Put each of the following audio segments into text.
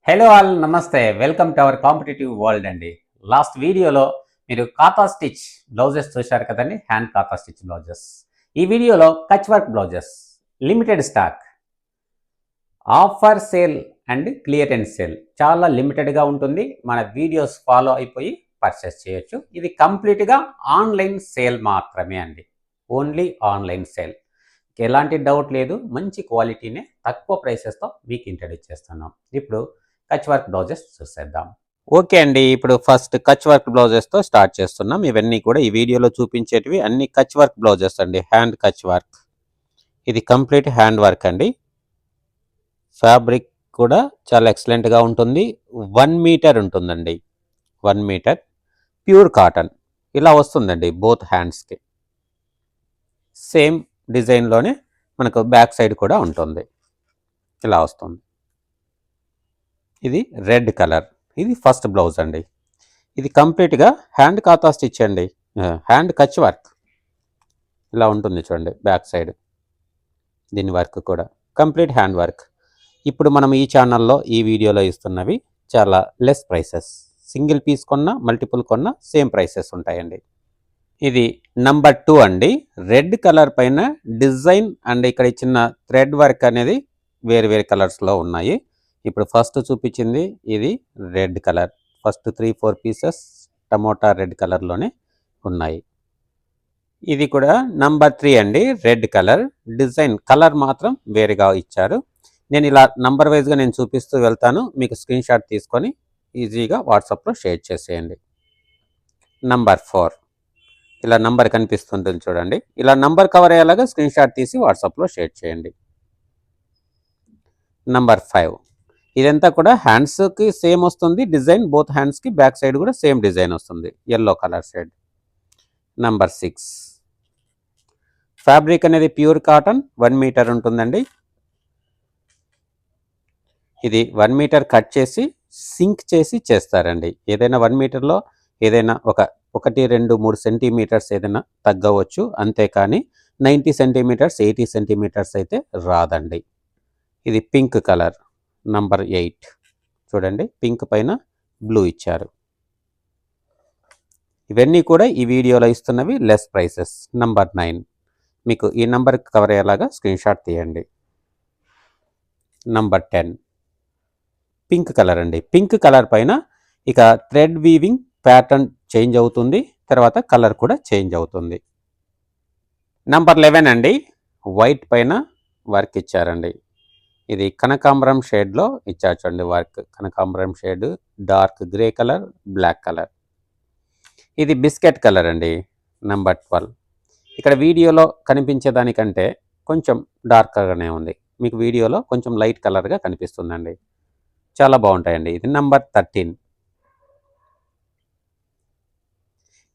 Hello all నమస్తే welcome to our competitive world అండి. Last వీడియోలో మీరు కాతా స్టిచ్ బ్లౌజెస్ చూశారు కదండి, హ్యాండ్ కాతా స్టిచ్ బ్లౌజెస్. ఈ వీడియోలో Kutch work blouses limited stock, offer sale and clearance sale చాలా లిమిటెడ్గా ఉంటుంది. మన వీడియోస్ ఫాలో అయిపోయి పర్చేస్ చేయొచ్చు. ఇది కంప్లీట్గా ఆన్లైన్ సేల్ మాత్రమే అండి, ఓన్లీ ఆన్లైన్ సేల్. ఎలాంటి డౌట్ లేదు, మంచి క్వాలిటీనే తక్కువ ప్రైసెస్తో మీకు ఇంట్రడ్యూస్ చేస్తున్నాం. ఇప్పుడు కచ్ వర్క్ బ్లౌజెస్ చూసేద్దాం. ఓకే అండి, ఇప్పుడు ఫస్ట్ కచ్ వర్క్ బ్లౌజెస్తో స్టార్ట్ చేస్తున్నాం. ఇవన్నీ కూడా ఈ వీడియోలో చూపించేటివి అన్ని కచ్ వర్క్ బ్లౌజెస్ అండి, హ్యాండ్ కచ్ వర్క్. ఇది కంప్లీట్ హ్యాండ్ వర్క్ అండి. ఫ్యాబ్రిక్ కూడా చాలా ఎక్సలెంట్గా ఉంటుంది. 1 మీటర్ ఉంటుందండి, 1 మీటర్ ప్యూర్ కాటన్. ఇలా వస్తుందండి బోత్ హ్యాండ్స్కి. సేమ్ డిజైన్లోనే మనకు బ్యాక్ సైడ్ కూడా ఉంటుంది, ఇలా వస్తుంది. ఇది రెడ్ కలర్, ఇది ఫస్ట్ బ్లౌజ్ అండి. ఇది కంప్లీట్గా హ్యాండ్ కాతా స్టిచ్ అండి, హ్యాండ్ కచ్ వర్క్. ఇలా ఉంటుంది చూడండి బ్యాక్ సైడ్. దీని వర్క్ కూడా కంప్లీట్ హ్యాండ్ వర్క్. ఇప్పుడు మనం ఈ ఛానల్లో ఈ వీడియోలో ఇస్తున్నవి చాలా లెస్ ప్రైసెస్. సింగిల్ పీస్ కొన్నా మల్టిపుల్ కొన్నా సేమ్ ప్రైసెస్ ఉంటాయండి. ఇది నంబర్ 2 అండి. రెడ్ కలర్ పైన డిజైన్ అండ్ ఇక్కడ ఇచ్చిన థ్రెడ్ వర్క్ అనేది వేరు వేరు కలర్స్లో ఉన్నాయి. ఇప్పుడు ఫస్ట్ చూపించింది ఇది red colour. First 3-4 pieces tomato red కలర్లోనే ఉన్నాయి. ఇది కూడా నంబర్ 3 అండి, రెడ్ కలర్. డిజైన్ కలర్ మాత్రం వేరుగా ఇచ్చారు. నేను ఇలా నంబర్ వైజ్గా నేను చూపిస్తూ వెళ్తాను, మీకు స్క్రీన్ షాట్ తీసుకొని ఈజీగా వాట్సాప్లో షేర్ చేసేయండి. నంబర్ 4 ఇలా నంబర్ కనిపిస్తుంటుంది చూడండి. ఇలా నంబర్ కవర్ అయ్యేలాగా స్క్రీన్ షాట్ తీసి వాట్సాప్లో షేర్ చేయండి. నంబర్ 5 ఇదంతా కూడా హ్యాండ్స్కి సేమ్ వస్తుంది డిజైన్, బోత్ హ్యాండ్స్కి బ్యాక్ సైడ్ కూడా సేమ్ డిజైన్ వస్తుంది, yellow colour shade. Number 6 fabric అనేది ప్యూర్ కాటన్, 1 మీటర్ ఉంటుందండి. ఇది 1 మీటర్ కట్ చేసి సింక్ చేసి చేస్తారండి. ఏదైనా 1 మీటర్లో ఏదైనా 1, 2, 3 సెంటీమీటర్స్ ఏదైనా తగ్గవచ్చు, అంతేకాని 90 సెంటీమీటర్స్ 80 సెంటీమీటర్స్ అయితే రాదండి. ఇది పింక్ కలర్, నంబర్ 8 చూడండి, పింక్ పైన బ్లూ ఇచ్చారు. ఇవన్నీ కూడా ఈ వీడియోలో ఇస్తున్నవి లెస్ ప్రైసెస్. నంబర్ 9 మీకు ఈ నంబర్ కవర్ అయ్యేలాగా స్క్రీన్ షాట్ తీయండి. నంబర్ 10 పింక్ కలర్ అండి. పింక్ కలర్ పైన ఇక థ్రెడ్ వీవింగ్ ప్యాటర్న్ చేంజ్ అవుతుంది, తర్వాత కలర్ కూడా చేంజ్ అవుతుంది. నంబర్ 11 అండి, వైట్ పైన వర్క్ ఇచ్చారండి. ఇది కనకాంబరం షేడ్లో ఇచ్చారు చూడండి వర్క్. కనకాంబరం shade, dark grey colour, black colour. ఇది బిస్కెట్ కలర్ అండి, నంబర్ 12. ఇక్కడ వీడియోలో కనిపించేదానికంటే కొంచెం డార్క్గానే ఉంది, మీకు వీడియోలో కొంచెం లైట్ కలర్గా కనిపిస్తుందండి. చాలా బాగుంటాయండి. ఇది నంబర్ 13.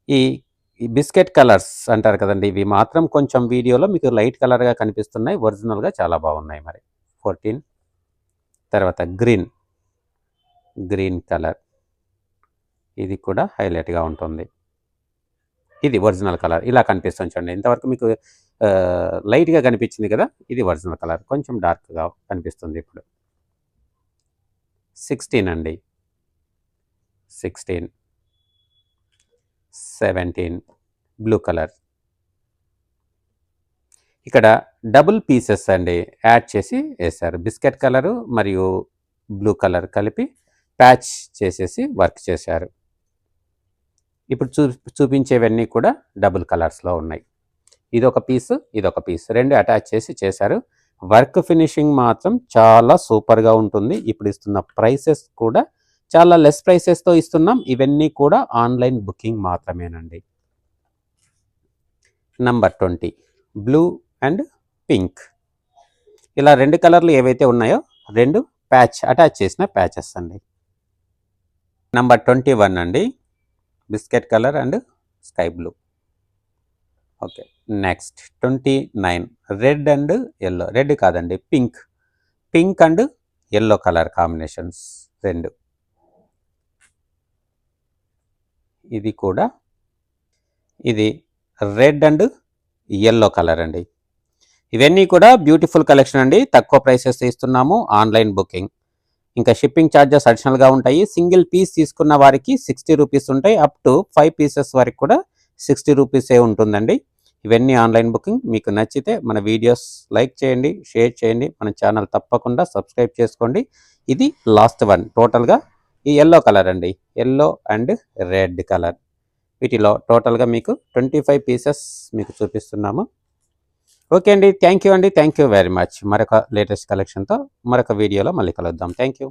ఈ బిస్కెట్ కలర్స్ అంటారు కదండి, ఇవి మాత్రం కొంచెం వీడియోలో మీకు లైట్ కలర్గా కనిపిస్తున్నాయి, ఒరిజినల్గా చాలా బాగున్నాయి. మరి 14 తర్వాత గ్రీన్ కలర్, ఇది కూడా హైలైట్గా ఉంటుంది. ఇది ఒరిజినల్ కలర్, ఇలా కనిపిస్తుంది చూడండి. ఇంతవరకు మీకు లైట్గా కనిపించింది కదా, ఇది ఒరిజినల్ కలర్, కొంచెం డార్క్గా కనిపిస్తుంది ఇప్పుడు. 16 అండి, 16, 17 బ్లూ కలర్. ఇక్కడ డబుల్ పీసెస్ అండి యాడ్ చేసి వేశారు, బిస్కెట్ కలరు మరియు బ్లూ కలర్ కలిపి ప్యాచ్ చేసేసి వర్క్ చేశారు. ఇప్పుడు చూపించేవన్నీ కూడా డబుల్ కలర్స్లో ఉన్నాయి. ఇదొక పీస్, ఇదొక పీస్, రెండు అటాచ్ చేసి చేశారు. వర్క్ ఫినిషింగ్ మాత్రం చాలా సూపర్గా ఉంటుంది. ఇప్పుడు ఇస్తున్న ప్రైసెస్ కూడా చాలా లెస్ ప్రైసెస్తో ఇస్తున్నాం. ఇవన్నీ కూడా ఆన్లైన్ బుకింగ్ మాత్రమేనండి. నంబర్ 20 బ్లూ అండ్ పింక్, ఇలా 2 కలర్లు ఏవైతే ఉన్నాయో 2 ప్యాచ్ అటాచ్ చేసిన ప్యాచెస్ అండి. నంబర్ 21 అండి, biscuit colour and sky blue. Okay, next 29 red and yellow, red కాదండి pink and yellow colour combinations 2. ఇది కూడా ఇది రెడ్ అండ్ ఎల్లో కలర్ అండి. ఇవన్నీ కూడా బ్యూటిఫుల్ కలెక్షన్ అండి, తక్కువ ప్రైసెస్ ఇస్తున్నాము, ఆన్లైన్ బుకింగ్. ఇంకా షిప్పింగ్ ఛార్జెస్ అడిషనల్గా ఉంటాయి. సింగిల్ పీస్ తీసుకున్న వారికి 60 రూపీస్ ఉంటాయి. అప్ టు 5 పీసెస్ వరకు కూడా 60 రూపీసే ఉంటుందండి. ఇవన్నీ ఆన్లైన్ బుకింగ్. మీకు నచ్చితే మన వీడియోస్ లైక్ చేయండి, షేర్ చేయండి, మన ఛానల్ తప్పకుండా సబ్స్క్రైబ్ చేసుకోండి. ఇది లాస్ట్ వన్. టోటల్గా ఈ ఎల్లో కలర్ అండి, ఎల్లో అండ్ రెడ్ కలర్. వీటిలో టోటల్గా మీకు 25 పీసెస్ మీకు చూపిస్తున్నాము. ఓకే అండి, థ్యాంక్ యూ అండి, థ్యాంక్ యూ వెరీ మచ్. మరొక లేటెస్ట్ కలెక్షన్తో మరొక వీడియోలో మళ్ళీ కలుద్దాం. Thank you.